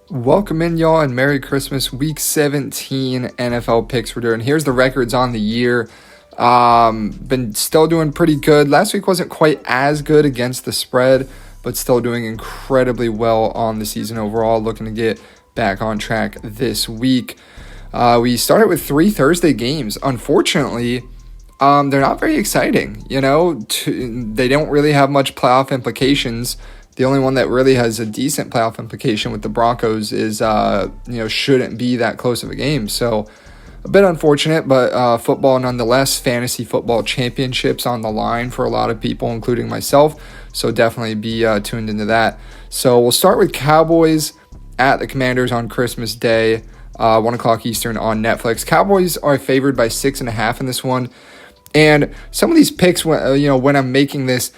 Welcome in, y'all, and Merry Christmas. Week 17 NFL picks we're doing. Here's the records on the year. Been still doing pretty good. Last week wasn't quite as good against the spread, but still doing incredibly well on the season overall. Looking to get back on track this week. We started with 3 Thursday games. Unfortunately, they're not very exciting. They don't really have much playoff implications. The only one that really has a decent playoff implication with the Broncos is, shouldn't be that close of a game. So a bit unfortunate, but football nonetheless. Fantasy football championships on the line for a lot of people, including myself. So definitely be tuned into that. So we'll start with Cowboys at the Commanders on Christmas Day, 1 o'clock Eastern on Netflix. Cowboys are favored by 6.5 in this one. And some of these picks, when I'm making this,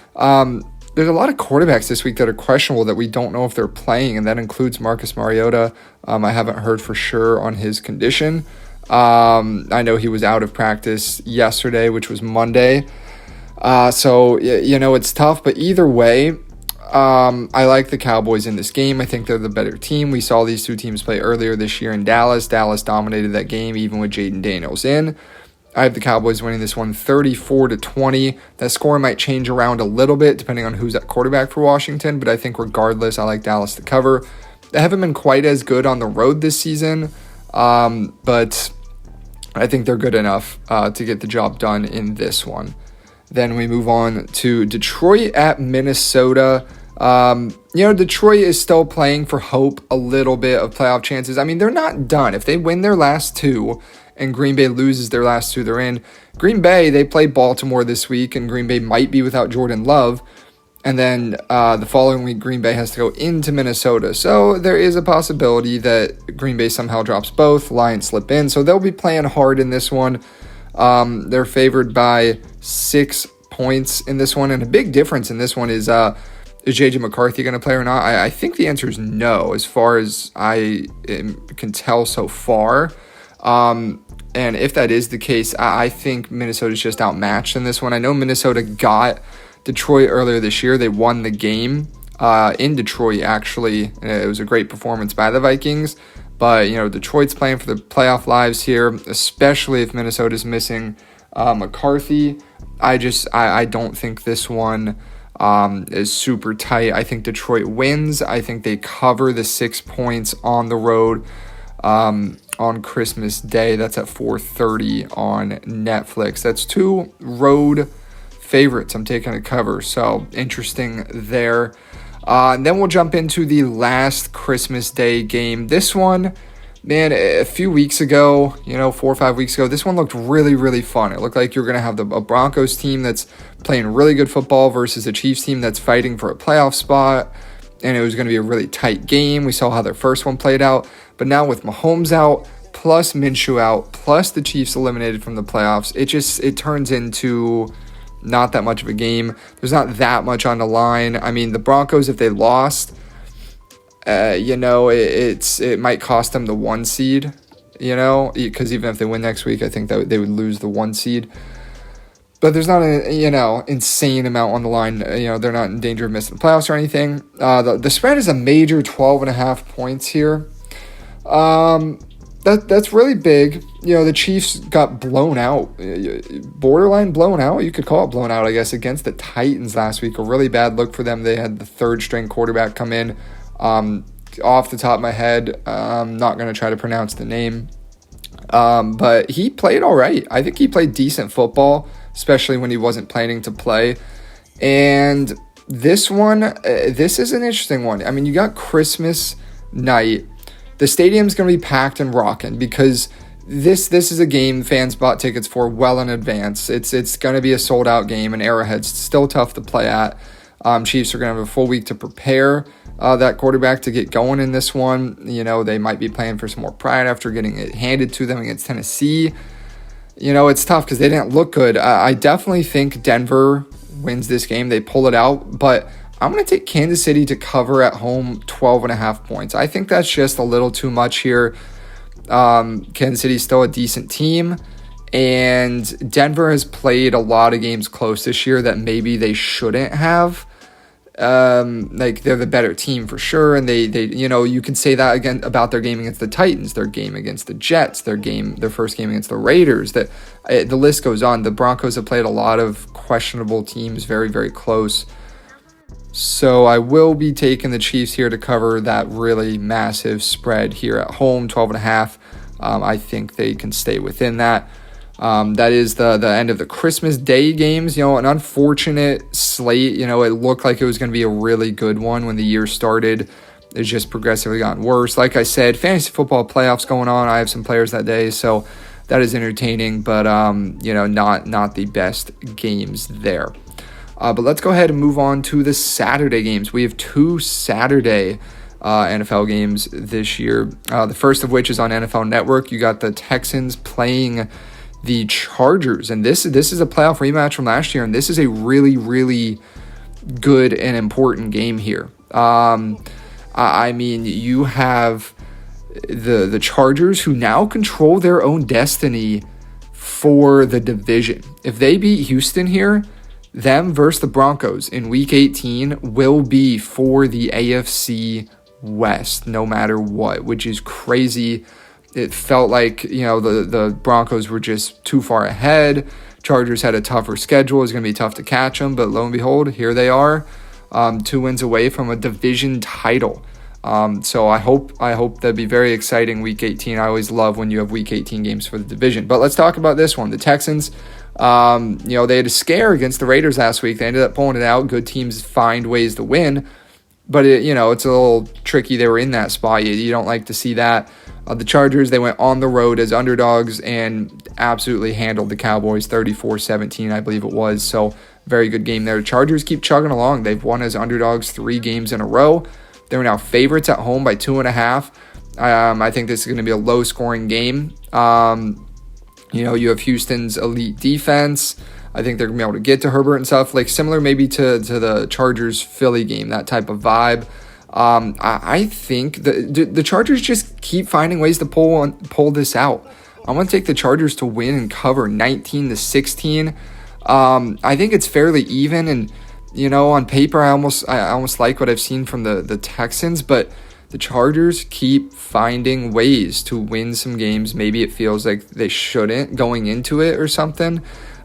there's a lot of quarterbacks this week that are questionable that we don't know if they're playing, and that includes Marcus Mariota. I haven't heard for sure on his condition. I know he was out of practice yesterday, which was Monday. So it's tough, but either way, I like the Cowboys in this game. I think they're the better team. We saw these two teams play earlier this year in Dallas. Dallas dominated that game, even with Jaden Daniels in. I have the Cowboys winning this one 34-20. That score might change around a little bit depending on who's at quarterback for Washington, but I think regardless, I like Dallas to cover. They haven't been quite as good on the road this season, but I think they're good enough to get the job done in this one. Then we move on to Detroit at Minnesota. Detroit is still playing for hope, a little bit of playoff chances. I mean, they're not done. If they win their last 2 and Green Bay loses their last 2 they're in, Green Bay, they play Baltimore this week, and Green Bay might be without Jordan Love. And then the following week, Green Bay has to go into Minnesota. So there is a possibility that Green Bay somehow drops both. Lions slip in. So they'll be playing hard in this one. They're favored by 6 points in this one. And a big difference in this one is J.J. McCarthy going to play or not? I think the answer is no, as far as I can tell so far. And if that is the case, I think Minnesota's just outmatched in this one. I know Minnesota got Detroit earlier this year. They won the game in Detroit, actually. It was a great performance by the Vikings. But, Detroit's playing for the playoff lives here, especially if Minnesota's missing McCarthy. I don't think this one is super tight. I think Detroit wins. I think they cover the 6 points on the road on Christmas Day. That's at 4:30 on Netflix. That's 2 road favorites I'm taking a cover, so interesting there. And then we'll jump into the last Christmas Day game. This one, man, a few weeks ago, 4 or 5 weeks ago, this one looked really, really fun. It looked like you're going to have a Broncos team that's playing really good football versus a Chiefs team that's fighting for a playoff spot, and it was going to be a really tight game. We saw how their first one played out, but now with Mahomes out, plus Minshew out, plus the Chiefs eliminated from the playoffs, it turns into not that much of a game. There's not that much on the line. I mean, the Broncos, if they lost, it might cost them the 1 seed, because even if they win next week, I think that they would lose the 1 seed. But there's not an insane amount on the line. They're not in danger of missing the playoffs or anything. The spread is a major 12.5 points here. That's really big. The Chiefs got blown out, borderline blown out. You could call it blown out, I guess, against the Titans last week. A really bad look for them. They had the 3rd-string quarterback come in. Off the top of my head, I'm not going to try to pronounce the name. But he played all right. I think he played decent football, especially when he wasn't planning to play. And this one, this is an interesting one. I mean, you got Christmas night. The stadium's going to be packed and rocking because this is a game fans bought tickets for well in advance. It's going to be a sold-out game, and Arrowhead's still tough to play at. Chiefs are going to have a full week to prepare that quarterback to get going in this one. They might be playing for some more pride after getting it handed to them against Tennessee. It's tough because they didn't look good. I definitely think Denver wins this game. They pull it out, but I'm going to take Kansas City to cover at home 12.5 points. I think that's just a little too much here. Kansas City's still a decent team, and Denver has played a lot of games close this year that maybe they shouldn't have. like they're the better team for sure, and they you can say that again about their game against the Titans, their game against the Jets, their first game against the Raiders. That the list goes on. The Broncos have played a lot of questionable teams, very, very close. So I will be taking the Chiefs here to cover that really massive spread here at home, 12.5. I think they can stay within that. That is the end of the Christmas Day games. An unfortunate slate. It looked like it was going to be a really good one when the year started. It's just progressively gotten worse. Like I said, fantasy football playoffs going on. I have some players that day, so that is entertaining, but not the best games there. But let's go ahead and move on to the Saturday games. We have 2 Saturday NFL games this year. The first of which is on NFL Network. You got the Texans playing the Chargers, and this is a playoff rematch from last year, and this is a really, really good and important game here. I mean, you have the Chargers, who now control their own destiny for the division. If they beat Houston here, them versus the Broncos in Week 18 will be for the AFC West, no matter what, which is crazy. It felt like, the Broncos were just too far ahead. Chargers had a tougher schedule. It was going to be tough to catch them, but lo and behold, here they are, 2 wins away from a division title. So I hope that'd be very exciting Week 18. I always love when you have Week 18 games for the division. But let's talk about this one. The Texans, they had a scare against the Raiders last week. They ended up pulling it out. Good teams find ways to win. But, it's a little tricky. They were in that spot. You don't like to see that. The Chargers, they went on the road as underdogs and absolutely handled the Cowboys 34-17, I believe it was. So very good game there. Chargers keep chugging along. They've won as underdogs 3 games in a row. They're now favorites at home by 2.5. I think this is going to be a low-scoring game. You have Houston's elite defense. I think they're going to be able to get to Herbert and stuff, like similar maybe to the Chargers-Philly game, that type of vibe. I think the Chargers just keep finding ways to pull this out. I'm going to take the Chargers to win and cover 19-16. I think it's fairly even, and on paper, I almost like what I've seen from the Texans, but the Chargers keep finding ways to win some games. Maybe it feels like they shouldn't going into it or something.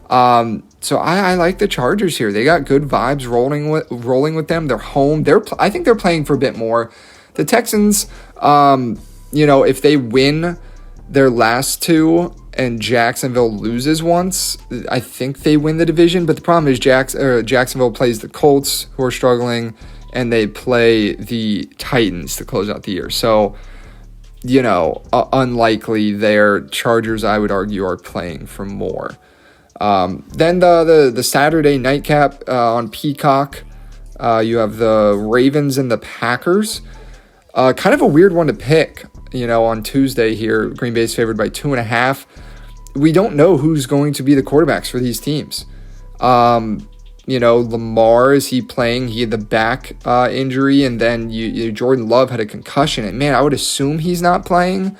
So I like the Chargers here. They got good vibes rolling with them. They're home. I think they're playing for a bit more. The Texans, if they win their last 2 and Jacksonville loses once, I think they win the division. But the problem is Jacksonville plays the Colts, who are struggling, and they play the Titans to close out the year. So, unlikely there. Chargers, I would argue, are playing for more. Then the Saturday nightcap on Peacock, you have the Ravens and the Packers. Kind of a weird one to pick, on Tuesday here. Green Bay's favored by 2.5. We don't know who's going to be the quarterbacks for these teams. Lamar, is he playing? He had the back injury, and then Jordan Love had a concussion. And man, I would assume he's not playing,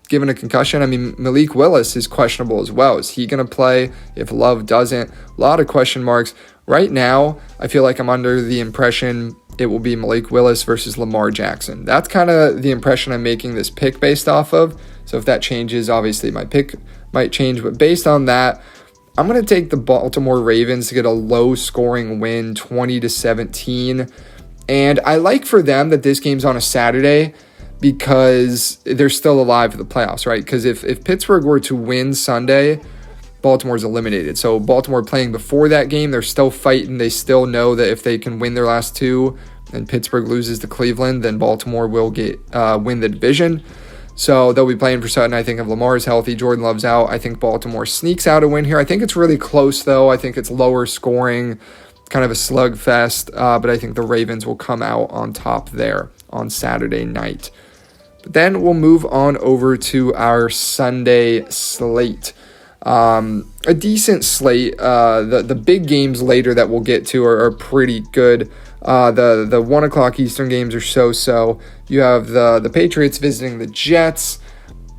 given a concussion. I mean, Malik Willis is questionable as well. Is he going to play if Love doesn't? A lot of question marks. Right now, I feel like I'm under the impression it will be Malik Willis versus Lamar Jackson. That's kind of the impression I'm making this pick based off of. So if that changes, obviously my pick might change. But based on that, I'm going to take the Baltimore Ravens to get a low-scoring win, 20-17. And I like for them that this game's on a Saturday, because they're still alive for the playoffs, right? Because if Pittsburgh were to win Sunday, Baltimore's eliminated. So Baltimore playing before that game, they're still fighting. They still know that if they can win their last 2 and Pittsburgh loses to Cleveland, then Baltimore will win the division. So they'll be playing for Sutton. I think if Lamar is healthy, Jordan Love's out, I think Baltimore sneaks out a win here. I think it's really close, though. I think it's lower scoring, kind of a slugfest, but I think the Ravens will come out on top there on Saturday night. Then we'll move on over to our Sunday slate. A decent slate. The big games later that we'll get to are pretty good. The 1 o'clock Eastern games are so. You have the Patriots visiting the Jets.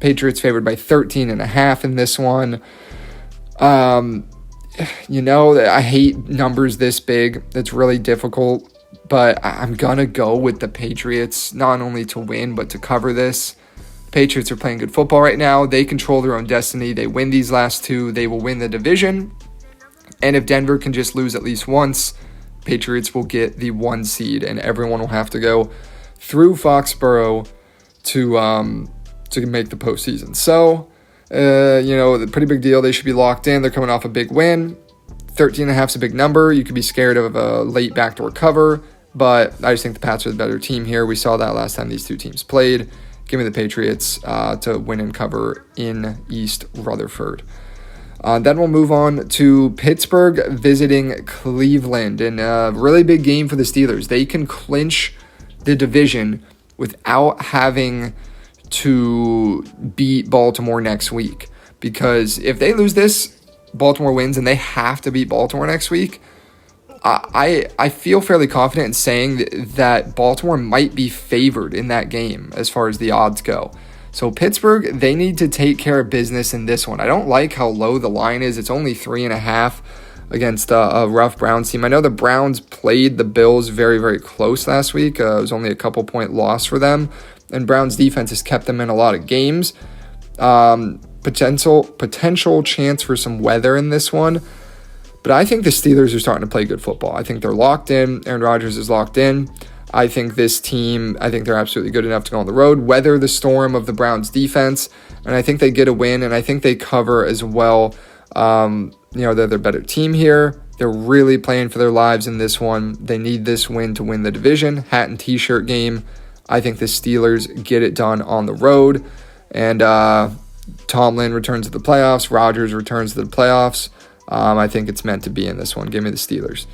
Patriots favored by 13.5 in this one. I hate numbers this big. It's really difficult. but I'm going to go with the Patriots, not only to win, but to cover this. Patriots are playing good football right now. They control their own destiny. They win these last two, they will win the division. And if Denver can just lose at least once, Patriots will get the 1 seed, and everyone will have to go through Foxborough to make the postseason. So, the pretty big deal. They should be locked in. They're coming off a big win. 13.5 is a big number. You could be scared of a late backdoor cover, but I just think the Pats are the better team here. We saw that last time these two teams played. Give me the Patriots to win and cover in East Rutherford. Then we'll move on to Pittsburgh visiting Cleveland, and a really big game for the Steelers. They can clinch the division without having to beat Baltimore next week, because if they lose this, Baltimore wins, and they have to beat Baltimore next week. I feel fairly confident in saying that Baltimore might be favored in that game as far as the odds go. So Pittsburgh, they need to take care of business in this one. I don't like how low the line is. It's only 3.5 against a rough Browns team. I know the Browns played the Bills very, very close last week. It was only a couple point loss for them. And Browns defense has kept them in a lot of games. Potential chance for some weather in this one. But I think the Steelers are starting to play good football. I think they're locked in. Aaron Rodgers is locked in. I think this team, they're absolutely good enough to go on the road, weather the storm of the Browns defense, and I think they get a win, and I think they cover as well. They're the better team here. They're really playing for their lives in this one. They need this win to win the division. Hat and t-shirt game. I think the Steelers get it done on the road, and Tomlin returns to the playoffs. Rodgers returns to the playoffs. I think it's meant to be in this one. Give me the Steelers.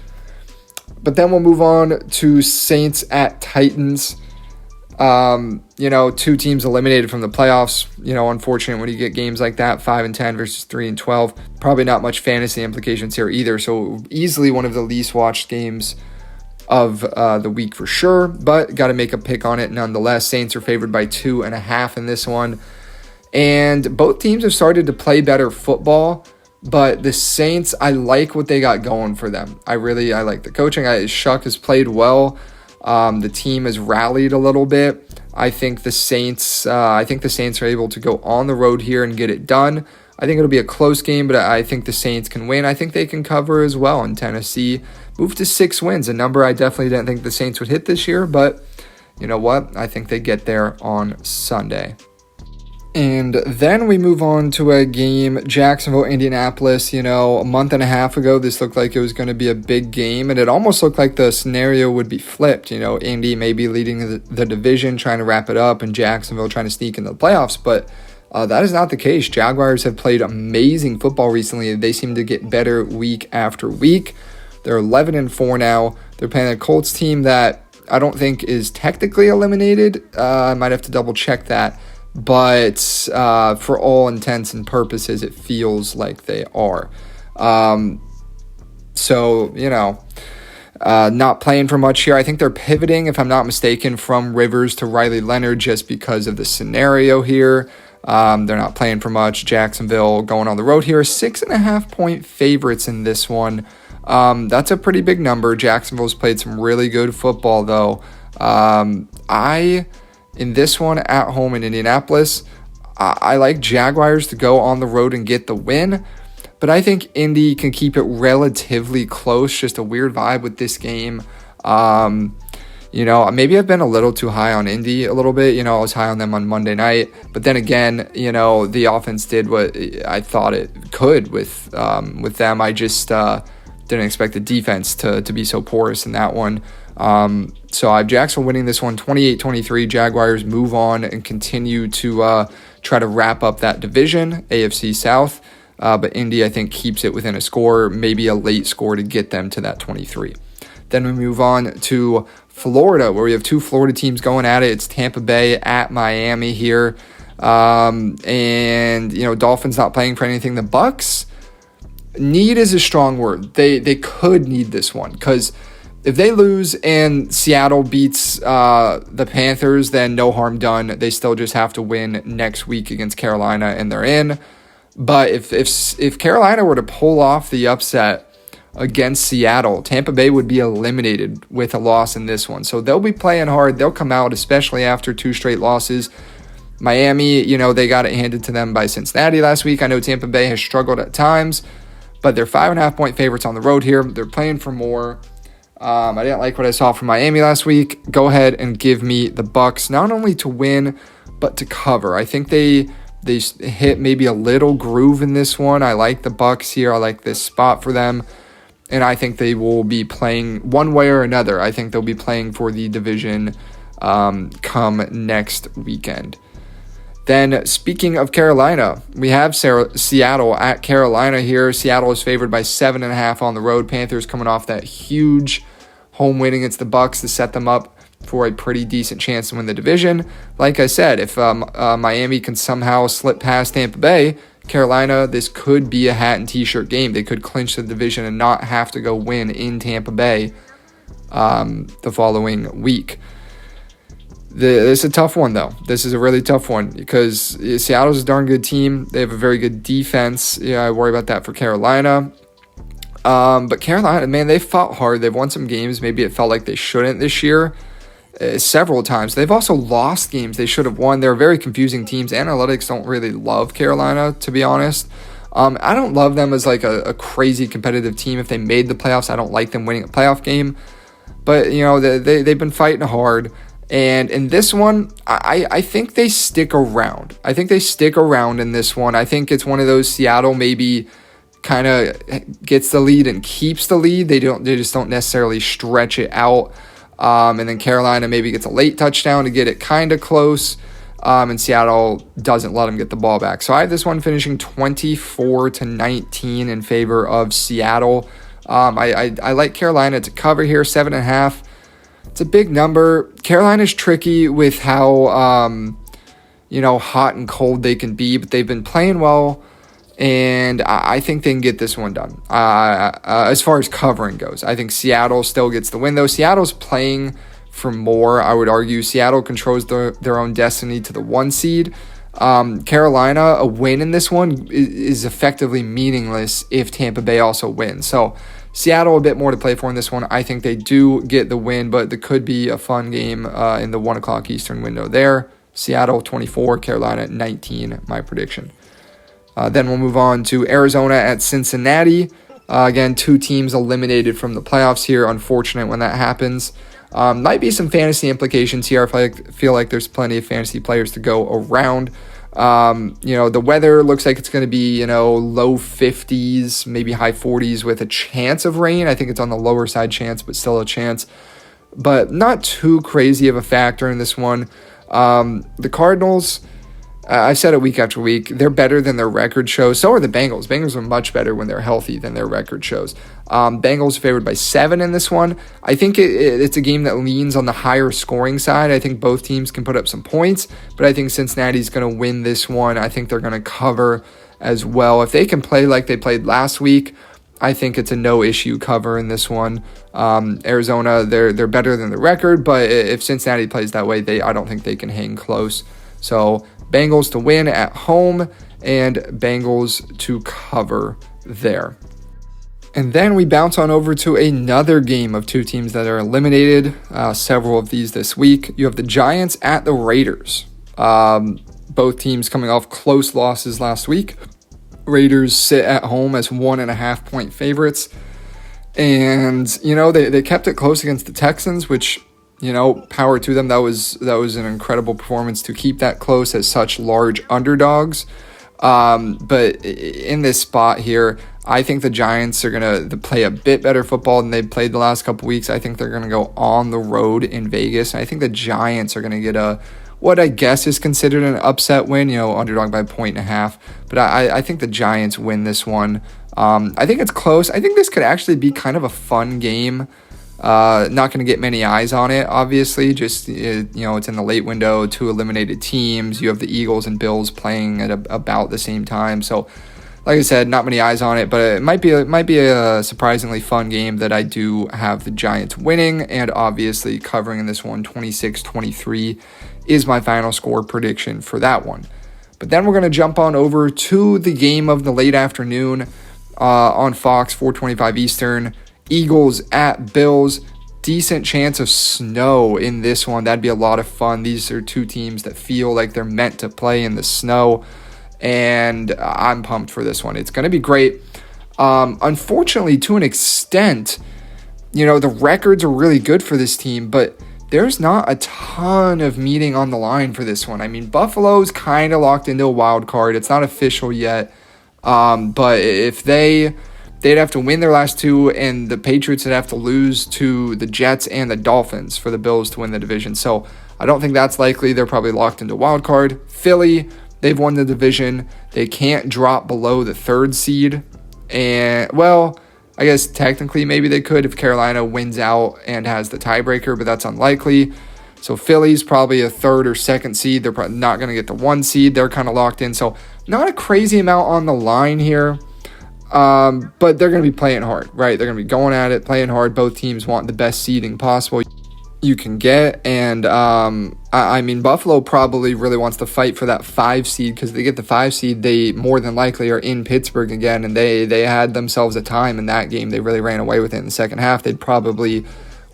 But then we'll move on to Saints at Titans. Two teams eliminated from the playoffs. Unfortunate when you get games like that, 5-10 versus 3-12. Probably not much fantasy implications here either. So easily one of the least watched games of the week for sure. But got to make a pick on it nonetheless. Saints are favored by 2.5 in this one. And both teams have started to play better football. But the Saints, I like what they got going for them. I like the coaching. Shuck has played well. The team has rallied a little bit. I think the Saints are able to go on the road here and get it done. I think it'll be a close game, but I think the Saints can win. I think they can cover as well in Tennessee. Move to 6 wins, a number I definitely didn't think the Saints would hit this year, but you know what? I think they get there on Sunday. And then we move on to a game, Jacksonville, Indianapolis. A month and a half ago, this looked like it was going to be a big game, and it almost looked like the scenario would be flipped. Indy may be leading the division, trying to wrap it up, and Jacksonville trying to sneak into the playoffs, but that is not the case. Jaguars have played amazing football recently. They seem to get better week after week. They're 11-4 now. They're playing a Colts team that I don't think is technically eliminated. I might have to double check that. But for all intents and purposes, it feels like they are. Not playing for much here. I think they're pivoting, if I'm not mistaken, from Rivers to Riley Leonard just because of the scenario here. They're not playing for much. Jacksonville going on the road here. 6.5 point favorites in this one. That's a pretty big number. Jacksonville's played some really good football, though. In this one at home in Indianapolis, I like Jaguars to go on the road and get the win, but I think Indy can keep it relatively close. Just a weird vibe with this game. Maybe I've been a little too high on Indy a little bit. I was high on them on Monday night, but then again, the offense did what I thought it could with them. I just didn't expect the defense to be so porous in that one. So I have Jacksonville winning this one 28-23. Jaguars move on and continue to try to wrap up that division, AFC South. But Indy, I think, keeps it within a score, maybe a late score to get them to that 23. Then we move on to Florida, where we have two Florida teams going at it. It's Tampa Bay at Miami here. Dolphins not playing for anything. The Bucs, need is a strong word. They could need this one, because if they lose and Seattle beats the Panthers, then no harm done. They still just have to win next week against Carolina, and they're in. But if Carolina were to pull off the upset against Seattle. Tampa Bay would be eliminated with a loss in this one. So they'll be playing hard. They'll come out, especially after 2 straight losses. Miami, they got it handed to them by Cincinnati last week. I know Tampa Bay has struggled at times, but they're 5.5-point favorites on the road here. They're playing for more. I didn't like what I saw from Miami last week. Go ahead and give me the Bucs, not only to win, but to cover. I think they hit maybe a little groove in this one. I like the Bucs here. I like this spot for them. And I think they will be playing one way or another. I think they'll be playing for the division come next weekend. Then, speaking of Carolina, we have Seattle at Carolina here. Seattle is favored by 7.5 on the road. Panthers coming off that huge home win against the Bucs to set them up for a pretty decent chance to win the division. Like I said, if Miami can somehow slip past Tampa Bay, Carolina, this could be a hat and t-shirt game. They could clinch the division and not have to go win in Tampa Bay the following week. This is a tough one, though. This is a really tough one because Seattle's a darn good team. They have a very good defense. I worry about that for Carolina. But Carolina, man, they fought hard. They've won some games. Maybe it felt like they shouldn't this year. Several times. They've also lost games they should have won. They're very confusing teams. Analytics don't really love Carolina, to be honest. I don't love them as like a crazy competitive team. If they made the playoffs, I don't like them winning a playoff game. But, they've been fighting hard. And in this one, I think they stick around. I think they stick around in this one. I think it's one of those Seattle maybe kind of gets the lead and keeps the lead. They just don't necessarily stretch it out. And then Carolina maybe gets a late touchdown to get it kind of close. And Seattle doesn't let them get the ball back. So I have this one finishing 24-19 in favor of Seattle. I like Carolina to cover here, 7.5. It's a big number. Carolina's tricky with how, hot and cold they can be, but they've been playing well. And I think they can get this one done. As far as covering goes, I think Seattle still gets the win, though. Seattle's playing for more, I would argue. Seattle controls their own destiny to the 1 seed. Carolina, a win in this one is effectively meaningless if Tampa Bay also wins. So Seattle a bit more to play for in this one. I think they do get the win, but there could be a fun game in the 1 o'clock Eastern window there. Seattle 24, Carolina 19, my prediction. Then we'll move on to Arizona at Cincinnati. Again, 2 teams eliminated from the playoffs here. Unfortunate when that happens. Might be some fantasy implications here. I feel like there's plenty of fantasy players to go around. The weather looks like it's going to be, low 50s, maybe high 40s with a chance of rain. I think it's on the lower side chance, but still a chance. But not too crazy of a factor in this one. The Cardinals, I've said it week after week, they're better than their record shows. So are the Bengals. Bengals are much better when they're healthy than their record shows. Bengals favored by 7 in this one. I think it's a game that leans on the higher scoring side. I think both teams can put up some points, but I think Cincinnati's going to win this one. I think they're going to cover as well. If they can play like they played last week, I think it's a no-issue cover in this one. Arizona, they're better than the record, but if Cincinnati plays that way, I don't think they can hang close. So Bengals to win at home and Bengals to cover there. And then we bounce on over to another game of 2 teams that are eliminated, several of these this week. You have the Giants at the Raiders. Both teams coming off close losses last week. Raiders sit at home as 1.5-point favorites. And, they kept it close against the Texans, which, power to them. That was an incredible performance to keep that close as such large underdogs. But in this spot here, I think the Giants are going to play a bit better football than they've played the last couple weeks. I think they're going to go on the road in Vegas. I think the Giants are going to get what I guess is considered an upset win, underdog by 1.5. But I think the Giants win this one. I think it's close. I think this could actually be kind of a fun game. Not going to get many eyes on it, obviously. Just, it's in the late window, 2 eliminated teams. You have the Eagles and Bills playing at about the same time. So, like I said, not many eyes on it, but it might be a surprisingly fun game that I do have the Giants winning and obviously covering in this one. 26-23 is my final score prediction for that one. But then we're going to jump on over to the game of the late afternoon. on Fox, 4:25 Eastern. Eagles at Bills. Decent chance of snow in this one. That'd be a lot of fun. These are two teams that feel like they're meant to play in the snow, and I'm pumped for this one. It's going to be great. Unfortunately, to an extent, the records are really good for this team, but there's not a ton of meeting on the line for this one. I mean, Buffalo's kind of locked into a wild card. It's not official yet, but if they'd have to win their last two, and the Patriots would have to lose to the Jets and the Dolphins for the Bills to win the division. So I don't think that's likely. They're probably locked into wild card. Philly, they've won the division. They can't drop below the third seed. And, well, I guess technically maybe they could if Carolina wins out and has the tiebreaker, but that's unlikely. So Philly's probably a third or second seed. They're probably not going to get the one seed. They're kind of locked in. So not a crazy amount on the line here. But they're going to be playing hard, right? They're going to be going at it, playing hard. Both teams want the best seeding possible you can get. And I mean, Buffalo probably really wants to fight for that 5 seed, because if they get the 5 seed, they more than likely are in Pittsburgh again. And they had themselves a time in that game. They really ran away with it in the second half. They'd probably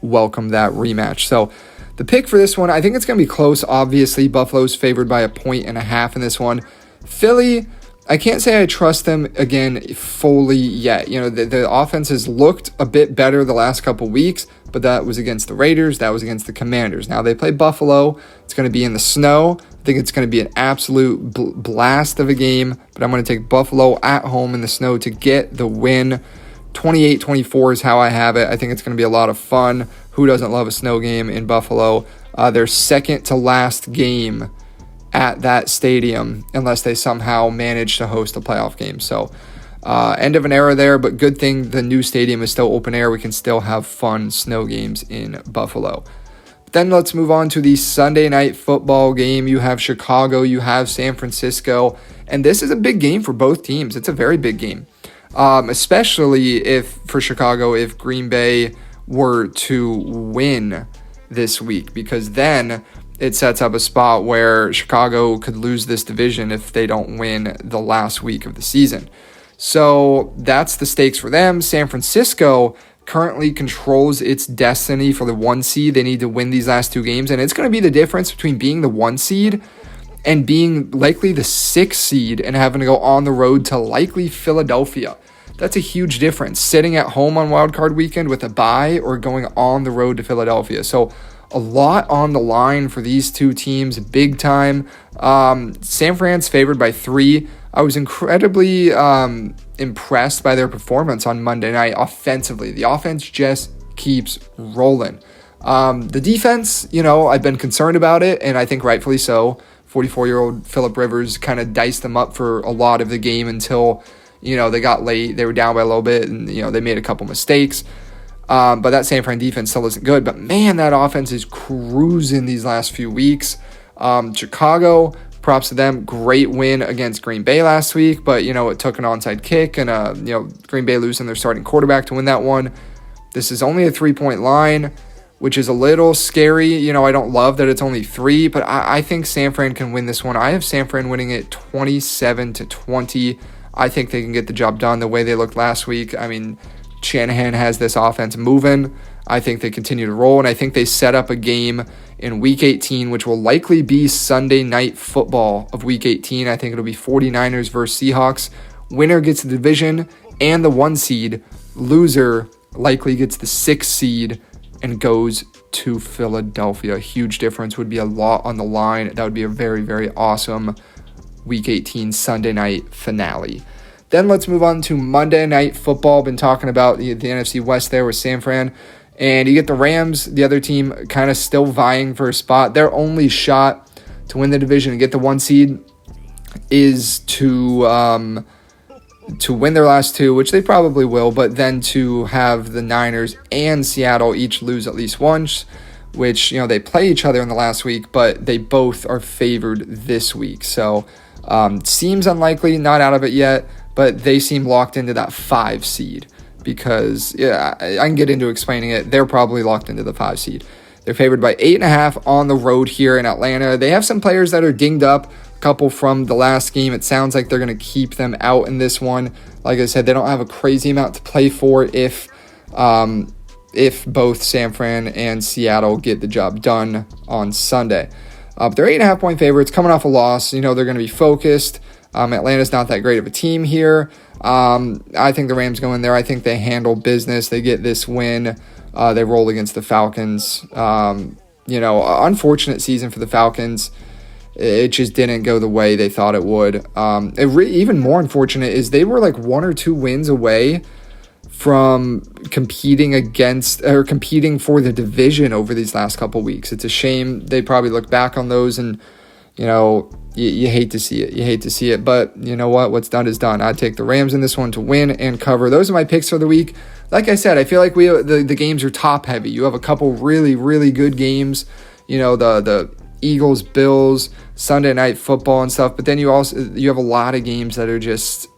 welcome that rematch. So the pick for this one, I think it's going to be close. Obviously, Buffalo's favored by 1.5 points in this one. Philly, I can't say I trust them again fully yet. The offense has looked a bit better the last couple weeks, but that was against the Raiders. That was against the Commanders. Now they play Buffalo. It's going to be in the snow. I think it's going to be an absolute blast of a game, but I'm going to take Buffalo at home in the snow to get the win. 28-24 is how I have it. I think it's going to be a lot of fun. Who doesn't love a snow game in Buffalo? Their second to last game at that stadium, unless they somehow manage to host a playoff game. So end of an era there, but good thing the new stadium is still open air. We can still have fun snow games in Buffalo. Then let's move on to the Sunday night football game. You have Chicago, you have San Francisco, and this is a big game for both teams. It's a very big game, especially for Chicago, if Green Bay were to win this week, because then it sets up a spot where Chicago could lose this division if they don't win the last week of the season. So that's the stakes for them. San Francisco currently controls its destiny for the 1 seed. They need to win these last 2 games, and it's going to be the difference between being the 1 seed and being likely the 6th seed and having to go on the road to likely Philadelphia. That's a huge difference, sitting at home on wildcard weekend with a bye or going on the road to Philadelphia. So a lot on the line for these two teams, big time. San Fran's favored by 3. I was incredibly impressed by their performance on Monday night offensively. The offense just keeps rolling. The defense, I've been concerned about it, and I think rightfully so. 44-year-old Phillip Rivers kind of diced them up for a lot of the game until, they got late. They were down by a little bit, and, they made a couple mistakes. But that San Fran defense still isn't good. But, man, that offense is cruising these last few weeks. Chicago, props to them. Great win against Green Bay last week. But, it took an onside kick and, Green Bay losing their starting quarterback to win that one. This is only a 3-point line, which is a little scary. I don't love that it's only 3, but I think San Fran can win this one. I have San Fran winning it 27-20. I think they can get the job done the way they looked last week. I mean, Shanahan has this offense moving. I think they continue to roll, and I think they set up a game in Week 18, which will likely be Sunday night football of Week 18. I think it'll be 49ers versus Seahawks. Winner gets the division and the 1 seed. Loser likely gets the 6 seed and goes to Philadelphia. A huge difference, would be a lot on the line. That would be a very, very awesome Week 18 Sunday night finale. Then let's move on to Monday Night Football. Been talking about the NFC West there with San Fran. And you get the Rams, the other team, kind of still vying for a spot. Their only shot to win the division and get the 1 seed is to win their last 2, which they probably will, but then to have the Niners and Seattle each lose at least once, which, they play each other in the last week, but they both are favored this week. So seems unlikely, not out of it yet, but they seem locked into that 5 seed because, I can get into explaining it. They're probably locked into the 5 seed. They're favored by 8.5 on the road here in Atlanta. They have some players that are dinged up. couple from the last game. It sounds like they're going to keep them out in this one. Like I said, they don't have a crazy amount to play for if both San Fran and Seattle get the job done on Sunday. But they're 8.5-point favorites coming off a loss. They're going to be focused. Atlanta's not that great of a team here. I think the Rams go in there. I think they handle business. They get this win. They roll against the Falcons. Unfortunate season for the Falcons. It just didn't go the way they thought it would. Even more unfortunate is they were like 1 or 2 wins away from competing for the division over these last couple weeks. It's a shame. They probably look back on those and, you hate to see it. You hate to see it. But you know what? What's done is done. I'd take the Rams in this one to win and cover. Those are my picks for the week. Like I said, I feel like the games are top heavy. You have a couple really, really good games. The Eagles, Bills, Sunday Night Football and stuff. But then you have a lot of games that are just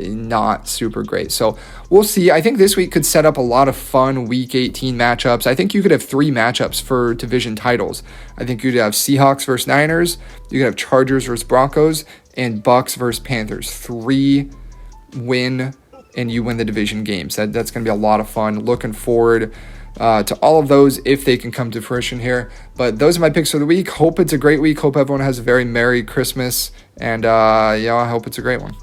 not super great. So we'll see. I think this week could set up a lot of fun Week 18 matchups. I think you could have 3 matchups for division titles. I think you'd have Seahawks versus Niners. You could have Chargers versus Broncos and Bucks versus Panthers. 3 win and you win the division games. That's going to be a lot of fun. Looking forward to all of those if they can come to fruition here. But those are my picks for the week. Hope it's a great week. Hope everyone has a very Merry Christmas. And I hope it's a great one.